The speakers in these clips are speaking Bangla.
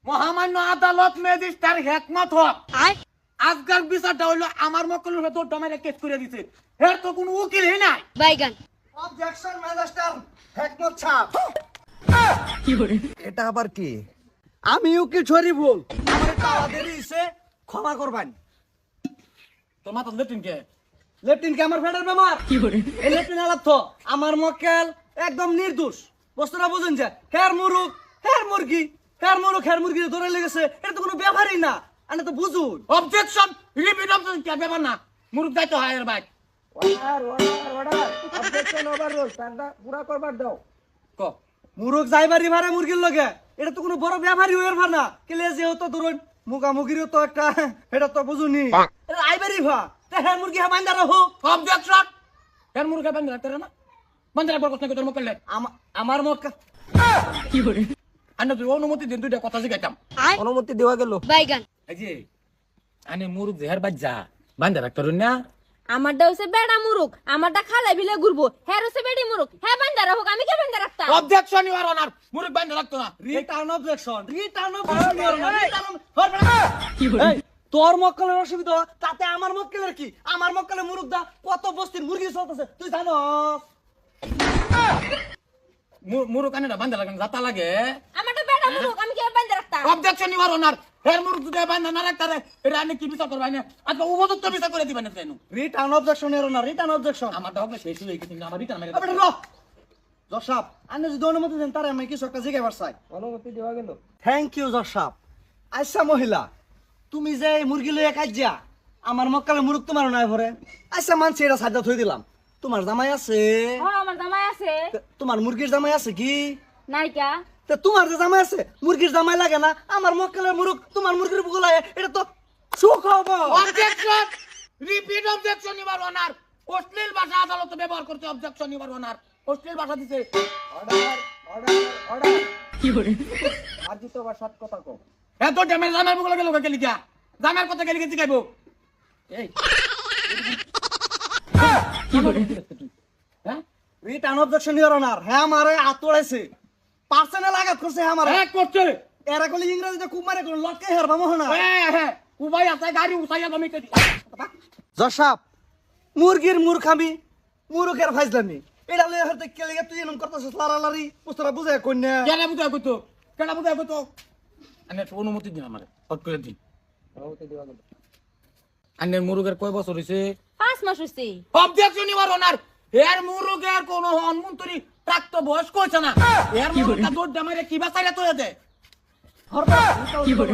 মহামান্য আদালত ম্যাজিস্ট্রেট হেকমত হক আজকাল বিচারটা হইলো আমার মক্কেলের ভেতর ডমারে কেস করে দিছে। এর তো কোনো উকিলই নাই। বাইগান অবজেকশন ম্যাজিস্ট্রেট হেকমত সাহেব। এটা আবার কি? আমি উকিল শরীফুল, আমার তালা দেরি হইছে, ক্ষমা করবেন। তোর মাথা লেট্রিন কে? লেফটিন কে আমার ফেডার বেমার এই লেফটিন আলাপ তো আমার মক্কেল একদম নির্দোষ। বস্তুটা বুঝুন যে হের মুরুখ হের মুরগি হের মুরুখ হের মুরগি ধরে লেগেছে, এটা তো কোনো ব্যাপারই না। আনে তো বুঝুন। অবজেকশন রিপিট অবজেকশন কে ব্যাপার না। মুরুক দায়িত্ব হয় এর ভাই। Order order order objection overrule, তারটা পুরা করবার দাও। ক মুরুখ যাইবারি ভাড়া মুরগির লগে, এটা তো কোনো বড় ব্যাপারই হইর ভানা কেলে যেহেতু ধরুন মুখামুখিরও তো একটা, এটা তো বুঝুনি। এটা আইবারি ভা হ্যাঁ মুরগি হ্যাঁ বাইন্দা রাখো। অবজেকশন এর মুরুকে বান্ধা রাখতে না। বান্ধা রাখবার কথা তোর মক্কেলে। আমার মক্কা আন্না তুই অনুমতি দিন দুইটা কথা শিখাইতাম। অনুমতি দেওয়া গেল। বাইগান এই যে আনে মুরুক জেহার বাজ্জা বান্ধা রাখতে না। আমারটা হচ্ছে বেড়া মুরুক, আমারটা খালে বিলে ঘুরবো, হ্যাঁ হচ্ছে বেড়ি মুরুক, হ্যাঁ বান্ধা রাখুক, আমি কে বান্ধা রাখতাম? অবজেকশন ইওর অনার মুরুক বান্ধা রাখতো না। Return objection return objection. তোর মক্কেলের অসুবিধা তাতে আমার মক্কেলের কি? আমার মক্কেলের মুরুখ দা কত বস্তির মুরগি চলতেছে তুই জানো? মুরুক আনে না বান্ধা লাগে যাতা লাগে। আমারটা বেড়া মুরুক, আমি কে বান্ধা রাখতাম? অবজেকশন ইওর অনার এর মুরুক যদি বান্ধা না রাখতারে এটা আনে কি বিচার করবাই না? আজকে উপযুক্ত বিচার করে দিবেন না কেন? রিটার্ন অবজেকশন এর না রিটার্ন অবজেকশন। আমার তো হবে শেষ হয়ে গেছে না, আমার রিটার্ন মেরে আপনি র জজ সাহেব আপনি যদি অনুমতি দেন তারে আমি কিছু একটা জিজ্ঞাসা চাই। অনুমতি দেওয়া গেল। থ্যাংক ইউ জজ সাহেব। আচ্ছা মহিলা, তুমি যে এই মুরগি লইয়া কাজিয়া আমার মক্কেলের মুরুখ তোমার নাই ভরে, আচ্ছা মানছি এটা সাজা থই দিলাম। তোমার জামাই আছে? হ্যাঁ আমার জামাই আছে। তোমার মুরগির জামাই আছে কি? নাইকা তা তোমার যে জামাই আছে মুরগির জামাই লাগে না? আমার মক্কেলের মুরুখ তোমার মুরগির বুকে লাগে, এটা তো সুখ হবো। Objection repeat objection your honour অশ্লীল ভাষা আদালতে ব্যবহার করতে অবজেকশন ইওর অনার অশ্লীল ভাষা দিতে। অর্ডার অর্ডার অর্ডার কি করে আর দিতে আবার সাত কথা কও। এত ড্যামেজ জামার বুকে লাগে লোক গেলি কিয়া জামার কথা গেলি গেছি গাইবো। এই কি করে হ্যাঁ রিটার্ন অবজেকশন ইওর অনার। হ্যাঁ আমারে আতড়াইছে, পার্সোনাল আঘাত করছে আমারে। হ্যাঁ করছে। এরা কলি ইংরেজিতে খুব মারে কোন লটকে হেরবা মোহনা। হ্যাঁ হ্যাঁ উবাই আছে গাড়ি উঠাইয়া আমি কেদি জজ সাহেব মুরগির মূর্খামি মুরুখের ফাইজলামি এটা লইয়া হতে কে লাগা তুই এরকম করতেছিস লারালারি পুস্তরা বুঝায় কইনা। কেন বুঝাই কইতো কেন বুঝাই কইতো আনে অনুমতি দিন আমারে হট করে দিন। অনুমতি দেওয়া গেল। আনের মুরুগের কয় বছর হইছে? 5 মাস হইছে। অবজেকশন ইওর অনার এর মুরুগের কোন হনমন্ত্রী প্রাপ্ত বয়স কইছে না। এর মুরুগটা দৌড় দামারে কি বাঁচাইরা তোরে দে। কি করে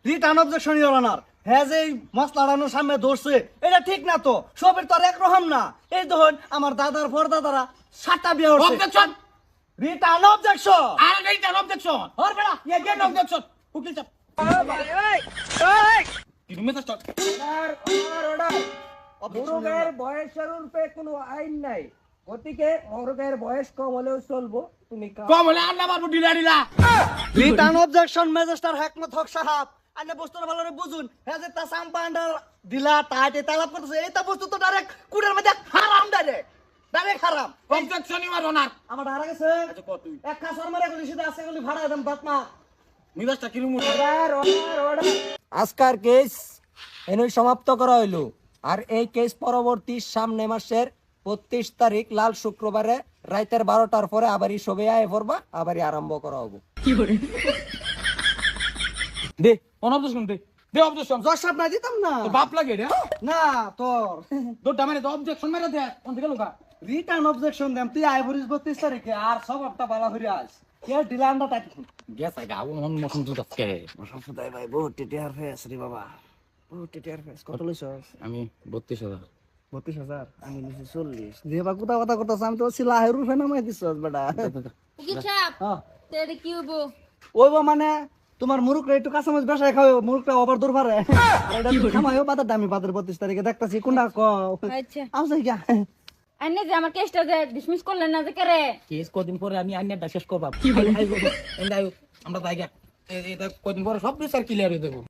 রিটার্ন অবজেকশন ইওর অনার। হ্যাঁ যে মশলাড়ানোর সামনে ধরছে এটা ঠিক না তো, সবের তো আর একরকম না। এই দেখুন আমার দাদার পরদাদারা 7টা বিয়ে হচ্ছে। Objection return objection. আর রিটার্ন অবজেকশন হর বেড়া ইয়া গেট অবজেকশন উকিল চাপ কি মেসেজ স্টার্ট মুরগের বয়সের উপরে কোনো আইন নাই, গতিকে মুরগের বয়স কম হলেও চলবো। তুমি কম হলে আন্না মারবো ডিলা ডিলা। রিটার্ন অবজেকশন ম্যাজিস্ট্রেট হেকমত হক সাহেব আইনে বস্তুটা ভালো করে বুঝুন। হ্যাঁ যে তা সাম্পান্ডার দিলা তাইতে তালাপ করতেছে এইটা বস্তু তো ডাইরেক্ট কুড়ের মধ্যে হারাম, ডাইরেক্ট হারাম। অবজেকশন ইওর অনার আমার হারা গেছে আচ্ছা কত তুই এক খাসর মারে গলি সিধা আছে গলি ভাড়া দেন বাতমা। মিজাজটা কি রুমু আজকার কেস এনেই সমাপ্ত করা হইল। আর এই কেস পরবর্তী সামনে মাসের 25 তারিখ লাল শুক্রবারে রাতের 12টার পরে আবারই সবে আয় পড়বা, আবারই আরম্ভ করা হবে। দে অবজেকশন দে দে অবজেকশন জজ সাহেব না দিতাম না। তো বাপ লাগে রে না তোর দৌড় দামারে তো অবজেকশন মেরে দে কোন দিকে লোকা রিটার্ন অবজেকশন দেম তুই আই ভরিস 32 তারিখে আর সব একটা বালা হইরা আস কে ডিলান্ডা টাইট গেছে গাও মন মন দুধ আজকে সুদাই ভাই বহুত টিটিআর ফেস রে বাবা, বহুত টিটিআর ফেস। কত লইছস? আমি 32,000 32,000 আমি নিছি 40। দেবা কথা কথা কথা আমি তো ছিলা হেরু ফেনা মাই দিছস বেটা। উকিল সাহেব হ্যাঁ তেরে কি হবো? ওইবা মানে তোমার মুরুক রে একটু কাঁচামচ বেশায় খাও, মুরুকটা ওভার দূর পারে আর এটা খামাইও বাতার দামি বাতার 32 তারিখে দেখতাছি কোনটা ক আচ্ছা আমসাই গা। আইনে যে আমার কেসটা যে ডিসমিস করলেন না যে করে কেস কদিন পরে আমি আইনাটা শেষ করব। আমরা যাই গা এটা কদিন পরে সব বিচার ক্লিয়ার হয়ে দেবো।